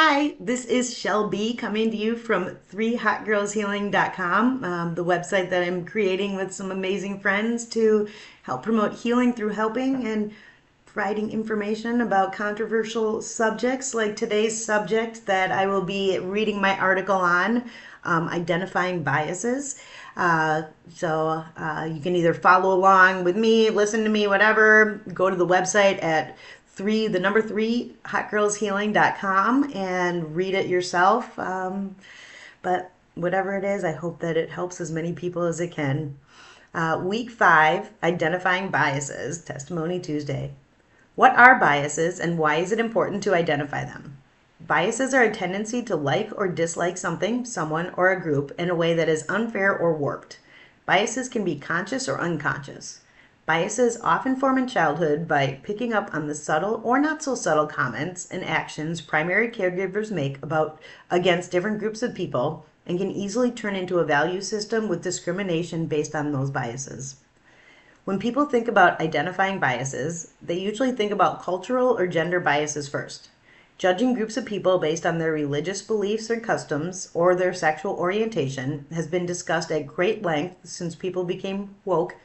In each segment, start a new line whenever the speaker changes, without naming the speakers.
Hi, this is Shell B coming to you from 3hotgirlshealing.com, the website that I'm creating with some amazing friends to help promote healing through helping and providing information about controversial subjects like today's subject that I will be reading my article on, identifying biases. You can either follow along with me, listen to me, whatever, go to the website at the number three, hotgirlshealing.com and read it yourself. But whatever it is, I hope that it helps as many people as it can. Week 5, Identifying Biases, Testimony Tuesday. What are biases and why is it important to identify them? Biases are a tendency to like or dislike something, someone, or a group in a way that is unfair or warped. Biases can be conscious or unconscious. Biases often form in childhood by picking up on the subtle or not so subtle comments and actions primary caregivers make against different groups of people and can easily turn into a value system with discrimination based on those biases. When people think about identifying biases, they usually think about cultural or gender biases first. Judging groups of people based on their religious beliefs or customs or their sexual orientation has been discussed at great length since people became woke,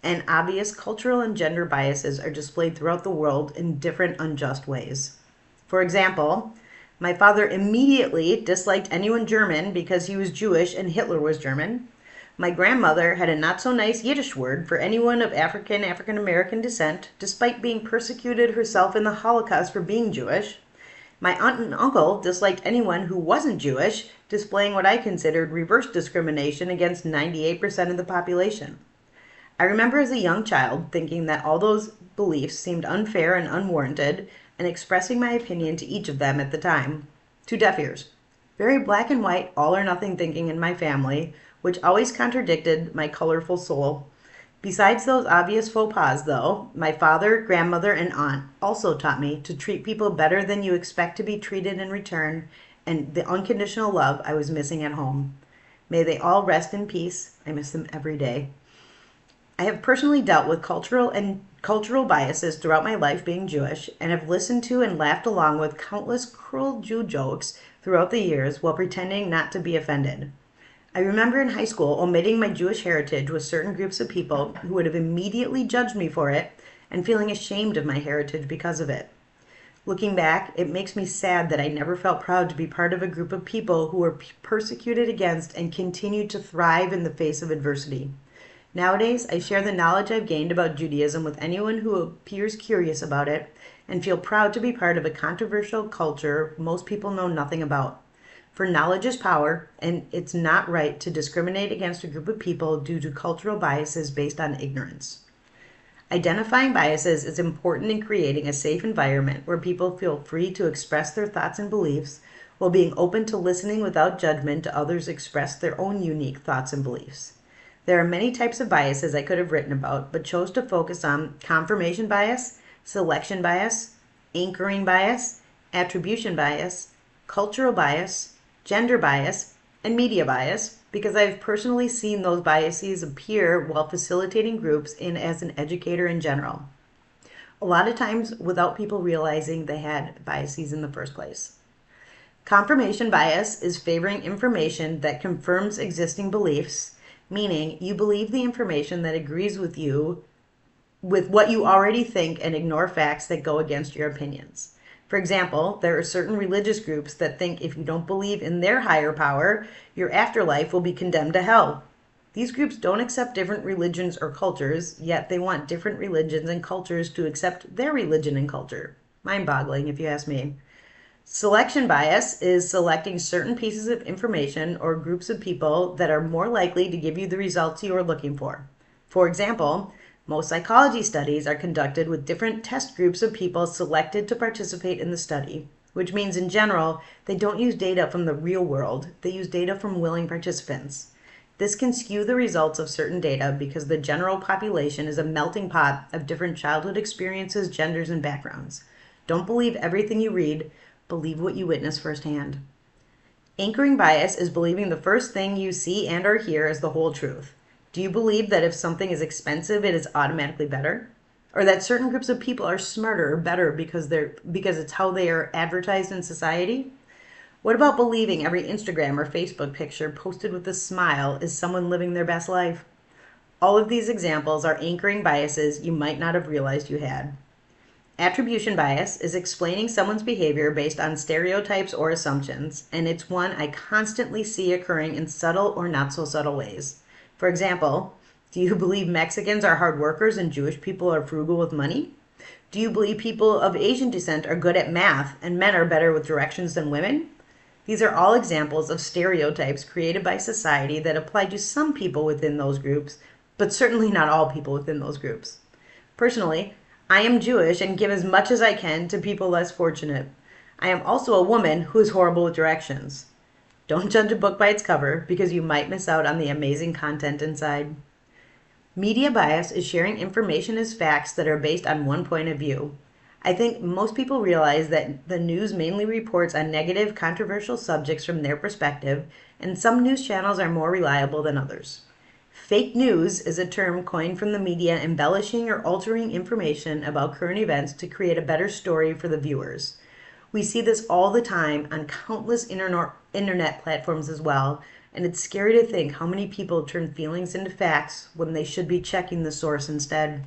and obvious cultural and gender biases are displayed throughout the world in different unjust ways. For example, my father immediately disliked anyone German because he was Jewish and Hitler was German. My grandmother had a not so nice Yiddish word for anyone of African American descent, despite being persecuted herself in the Holocaust for being Jewish. My aunt and uncle disliked anyone who wasn't Jewish, displaying what I considered reverse discrimination against 98% of the population. I remember as a young child thinking that all those beliefs seemed unfair and unwarranted, and expressing my opinion to each of them at the time. To deaf ears. Very black and white, all or nothing thinking in my family, which always contradicted my colorful soul. Besides those obvious faux pas, though, my father, grandmother, and aunt also taught me to treat people better than you expect to be treated in return, and the unconditional love I was missing at home. May they all rest in peace. I miss them every day. I have personally dealt with cultural biases throughout my life being Jewish, and have listened to and laughed along with countless cruel Jew jokes throughout the years while pretending not to be offended. I remember in high school omitting my Jewish heritage with certain groups of people who would have immediately judged me for it and feeling ashamed of my heritage because of it. Looking back, it makes me sad that I never felt proud to be part of a group of people who were persecuted against and continued to thrive in the face of adversity. Nowadays, I share the knowledge I've gained about Judaism with anyone who appears curious about it and feel proud to be part of a controversial culture most people know nothing about. For knowledge is power, and it's not right to discriminate against a group of people due to cultural biases based on ignorance. Identifying biases is important in creating a safe environment where people feel free to express their thoughts and beliefs while being open to listening without judgment to others express their own unique thoughts and beliefs. There are many types of biases I could have written about, but chose to focus on confirmation bias, selection bias, anchoring bias, attribution bias, cultural bias, gender bias, and media bias because I've personally seen those biases appear while facilitating groups and as an educator in general. A lot of times without people realizing they had biases in the first place. Confirmation bias is favoring information that confirms existing beliefs, meaning you believe the information that agrees with what you already think and ignore facts that go against your opinions. For example, there are certain religious groups that think if you don't believe in their higher power, your afterlife will be condemned to hell. These groups don't accept different religions or cultures, yet they want different religions and cultures to accept their religion and culture. Mind-boggling, if you ask me. Selection bias is selecting certain pieces of information or groups of people that are more likely to give you the results you are looking for. For example, most psychology studies are conducted with different test groups of people selected to participate in the study, which means in general, they don't use data from the real world, they use data from willing participants. This can skew the results of certain data because the general population is a melting pot of different childhood experiences, genders, and backgrounds. Don't believe everything you read. Believe what you witness firsthand. Anchoring bias is believing the first thing you see and or hear is the whole truth. Do you believe that if something is expensive, it is automatically better? Or that certain groups of people are smarter or better because it's how they are advertised in society? What about believing every Instagram or Facebook picture posted with a smile is someone living their best life? All of these examples are anchoring biases you might not have realized you had. Attribution bias is explaining someone's behavior based on stereotypes or assumptions, and it's one I constantly see occurring in subtle or not so subtle ways. For example, do you believe Mexicans are hard workers and Jewish people are frugal with money? Do you believe people of Asian descent are good at math and men are better with directions than women? These are all examples of stereotypes created by society that apply to some people within those groups, but certainly not all people within those groups. Personally, I am Jewish and give as much as I can to people less fortunate. I am also a woman who is horrible with directions. Don't judge a book by its cover because you might miss out on the amazing content inside. Media bias is sharing information as facts that are based on one point of view. I think most people realize that the news mainly reports on negative, controversial subjects from their perspective, and some news channels are more reliable than others. Fake news is a term coined from the media embellishing or altering information about current events to create a better story for the viewers. We see this all the time on countless internet platforms as well, and it's scary to think how many people turn feelings into facts when they should be checking the source instead.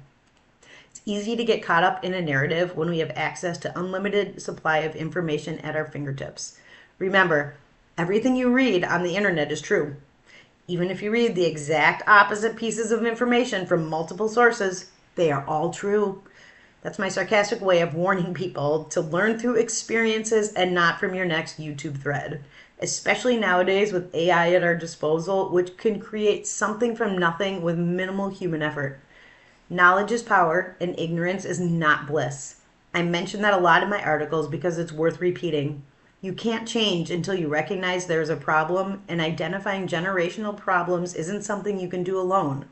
It's easy to get caught up in a narrative when we have access to unlimited supply of information at our fingertips. Remember, everything you read on the internet is true. Even if you read the exact opposite pieces of information from multiple sources, they are all true. That's my sarcastic way of warning people to learn through experiences and not from your next YouTube thread, especially nowadays with AI at our disposal, which can create something from nothing with minimal human effort. Knowledge is power, and ignorance is not bliss. I mention that a lot in my articles because it's worth repeating. You can't change until you recognize there's a problem, and identifying generational problems isn't something you can do alone.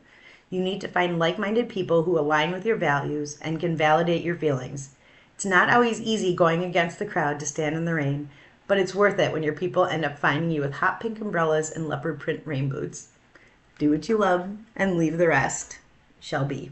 You need to find like-minded people who align with your values and can validate your feelings. It's not always easy going against the crowd to stand in the rain, but it's worth it when your people end up finding you with hot pink umbrellas and leopard print rain boots. Do what you love and leave the rest. Shall be.